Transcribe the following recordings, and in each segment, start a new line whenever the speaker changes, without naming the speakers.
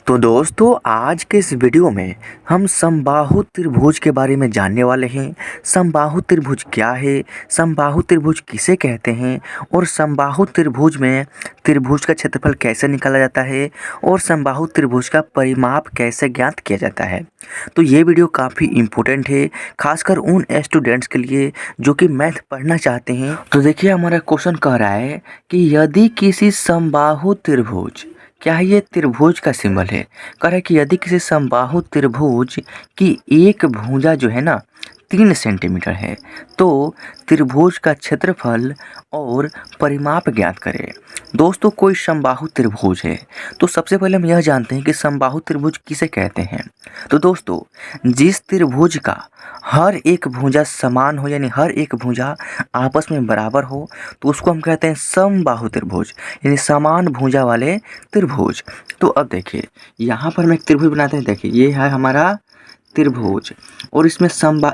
तो दोस्तों आज के इस वीडियो में हम समबाहु त्रिभुज के बारे में जानने वाले हैं। समबाहु त्रिभुज क्या है, समबाहु त्रिभुज किसे कहते हैं और समबाहु त्रिभुज में त्रिभुज का क्षेत्रफल कैसे निकाला जाता है और समबाहु त्रिभुज का परिमाप कैसे ज्ञात किया जाता है। तो ये वीडियो काफ़ी इम्पोर्टेंट है, खासकर उन स्टूडेंट्स के लिए जो कि मैथ पढ़ना चाहते हैं। तो देखिए हमारा क्वेश्चन कह रहा है कि यदि किसी समबाहु त्रिभुज, क्या है ये त्रिभुज का सिंबल है, कह रहा है कि यदि किसी समबाहु त्रिभुज की एक भुजा जो है ना 3 सेंटीमीटर है तो त्रिभुज का क्षेत्रफल और परिमाप ज्ञात करें। दोस्तों कोई समबाहु त्रिभुज है तो सबसे पहले हम यह जानते हैं कि समबाहु त्रिभुज किसे कहते हैं। तो दोस्तों जिस त्रिभुज का हर एक भुजा समान हो, यानी हर एक भुजा आपस में बराबर हो, तो उसको हम कहते हैं समबाहु त्रिभुज, यानी समान भुजा वाले त्रिभुज। तो अब देखिए यहाँ पर हम एक त्रिभुज बनाते हैं। देखिए ये है हमारा त्रिभुज और इसमें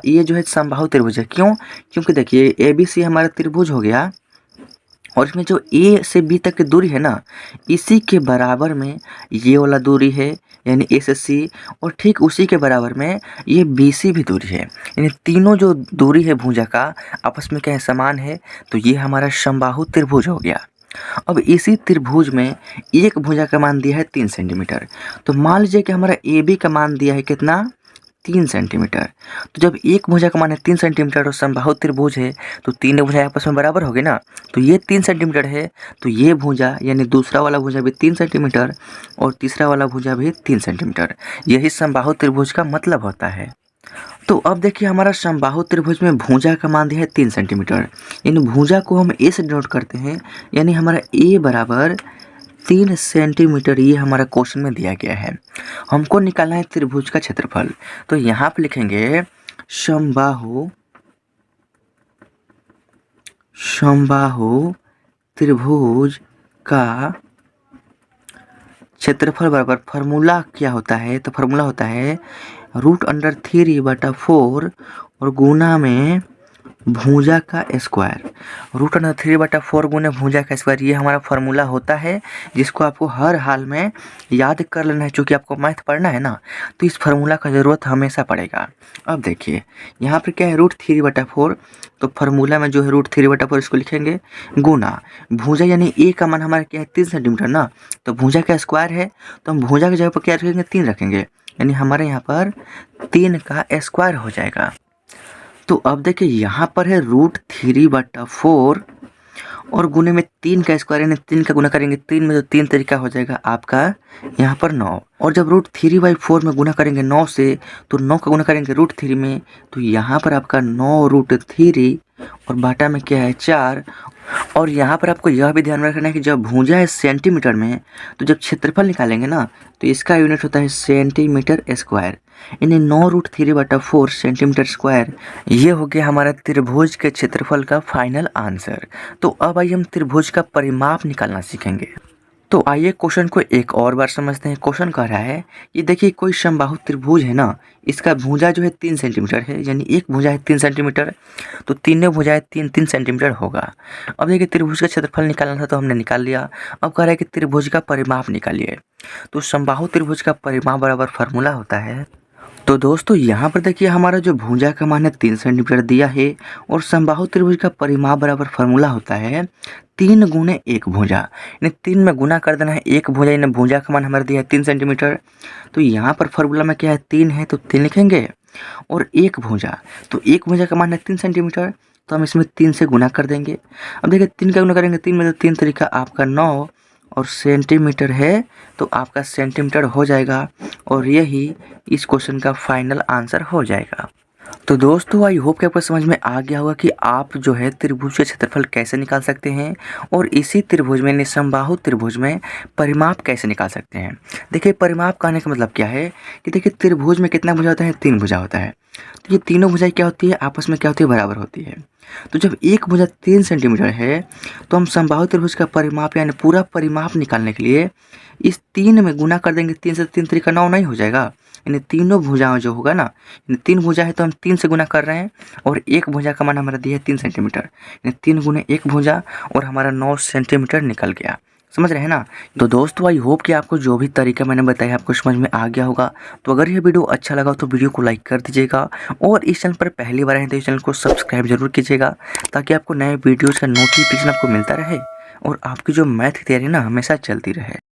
ये जो है समबाहु त्रिभुज है। क्यों? क्योंकि देखिए ABC हमारा त्रिभुज हो गया और इसमें जो A से B तक की दूरी है ना, इसी के बराबर में ये वाला दूरी है यानी A से C, और ठीक उसी के बराबर में ये BC भी दूरी है, यानी तीनों जो दूरी है भुजा का आपस में क्या है, समान है। तो ये हमारा समबाहु त्रिभुज हो गया। अब इसी त्रिभुज में एक भुजा का मान दिया है 3 सेंटीमीटर। तो मान लीजिए कि हमारा AB का मान दिया है कितना, 3 सेंटीमीटर। तो जब एक भुजा का मान है 3 सेंटीमीटर और समबाहु त्रिभुज है तो तीनों भुजा आपस में बराबर हो गए ना। तो ये 3 सेंटीमीटर है तो ये भुजा यानी दूसरा वाला भुजा भी 3 सेंटीमीटर और तीसरा वाला भुजा भी 3 सेंटीमीटर। यही समबाहु त्रिभुज का मतलब होता है। तो अब देखिए हमारा समबाहु त्रिभुज में भुजा का मान दिया है 3 सेंटीमीटर। इन भुजा को हम A से डिनोट करते हैं, यानी हमारा A बराबर 3 सेंटीमीटर, ये हमारा क्वेश्चन में दिया गया है। हमको निकालना है त्रिभुज का क्षेत्रफल। तो यहाँ पे लिखेंगे समबाहु त्रिभुज का क्षेत्रफल बराबर, फार्मूला क्या होता है, तो फार्मूला होता है √3/4 और गुना में भुजा का स्क्वायर। √3/4 गुने भुजा का स्क्वायर, ये हमारा फार्मूला होता है जिसको आपको हर हाल में याद कर लेना है। चूँकि आपको मैथ पढ़ना है ना तो इस फार्मूला का ज़रूरत हमेशा पड़ेगा। अब देखिए यहाँ पर क्या है, √3/4, तो फार्मूला में जो है √3/4 इसको लिखेंगे गुना भुजा, यानी A का मान हमारा क्या है 3 सेंटीमीटर ना, तो भुजा का स्क्वायर है तो हम भुजा की जगह पर क्या रखेंगे, 3 रखेंगे, यानी हमारे यहाँ पर 3 का स्क्वायर हो जाएगा। तो अब देखिए यहाँ पर है √3/4 और गुने में 3 का स्क्वायर, यानी 3 का गुना करेंगे 3 में, तो 3 तरीका हो जाएगा आपका यहाँ पर 9। और जब √3/4 में गुना करेंगे 9 से, तो 9 का गुना करेंगे √3 में, तो यहाँ पर आपका 9√3 और बाटा में क्या है 4। और यहाँ पर आपको यह भी ध्यान में रखना है कि जब भुजा है सेंटीमीटर में, तो जब क्षेत्रफल निकालेंगे ना तो इसका यूनिट होता है सेंटीमीटर स्क्वायर, यानी 9√3/4 सेंटीमीटर स्क्वायर। ये हो गया हमारा त्रिभुज के क्षेत्रफल का फाइनल आंसर। तो अब आइए हम त्रिभुज का परिमाप निकालना सीखेंगे। तो आइए क्वेश्चन को एक और बार समझते हैं। क्वेश्चन कह रहा है ये देखिए कोई समबाहु त्रिभुज है ना, इसका भुजा जो है 3 सेंटीमीटर है, यानी एक भुजा है 3 सेंटीमीटर, तो तीनों भुजाएं 3 सेंटीमीटर होगा। अब देखिए त्रिभुज का क्षेत्रफल निकालना था तो हमने निकाल लिया। अब कह रहा है कि त्रिभुज का परिमाप निकालिए। तो समबाहु त्रिभुज का परिमाप बराबर फार्मूला होता है। तो दोस्तों यहाँ पर देखिए हमारा जो भुजा का मान है 3 सेंटीमीटर दिया है और समबाहु त्रिभुज का परिमाप बराबर फार्मूला होता है 3 गुने 1 भुजा, यानी 3 में गुना कर देना है 1 भुजा, यानी भुजा का मान हमारा दिया है 3 सेंटीमीटर। तो यहाँ पर फार्मूला में क्या है 3 है तो 3 लिखेंगे, और 1 भुजा, तो 1 भुजा का मान है 3 सेंटीमीटर, तो हम इसमें 3 से गुना कर देंगे। अब देखिए 3 का गुना करेंगे 3 में, तो 3 तरीका आपका 9 और सेंटीमीटर है तो आपका सेंटीमीटर हो जाएगा, और यही इस क्वेश्चन का फाइनल आंसर हो जाएगा। तो दोस्तों आई होप कि आपको समझ में आ गया होगा कि आप जो है त्रिभुज के क्षेत्रफल कैसे निकाल सकते हैं और इसी त्रिभुज में समबाहु त्रिभुज में परिमाप कैसे निकाल सकते हैं। देखिए परिमाप कहने का मतलब क्या है कि देखिए त्रिभुज में कितना भुजा होता है, 3 भुजा होता है। तो ये तीनों भुजाएं क्या होती है, आपस में क्या होती है, बराबर होती है। तो जब एक भुजा 3 सेंटीमीटर है तो हम समबाहु त्रिभुज का परिमाप यानी पूरा परिमाप निकालने के लिए इस 3 में गुना कर देंगे। 3 से 3 तरीका 9 नहीं हो जाएगा, यानी तीनों भुजाएं जो होगा ना, यानी 3 भुजा है तो हम 3 से गुना कर रहे हैं, और एक भुजा का मान हमारा दिया है 3 सेंटीमीटर, यानी 3 गुने 1 भुजा और हमारा 9 सेंटीमीटर निकल गया। समझ रहे हैं ना। तो दोस्तों आई होप कि आपको जो भी तरीका मैंने बताया आपको समझ में आ गया होगा। तो अगर ये वीडियो अच्छा लगा तो वीडियो को लाइक कर दीजिएगा और इस चैनल पर पहली बार आए तो इस चैनल को सब्सक्राइब जरूर कीजिएगा ताकि आपको नए वीडियोज़ का नोटिफिकेशन आपको मिलता रहे और आपकी जो मैथ की तैयारी ना हमेशा चलती रहे।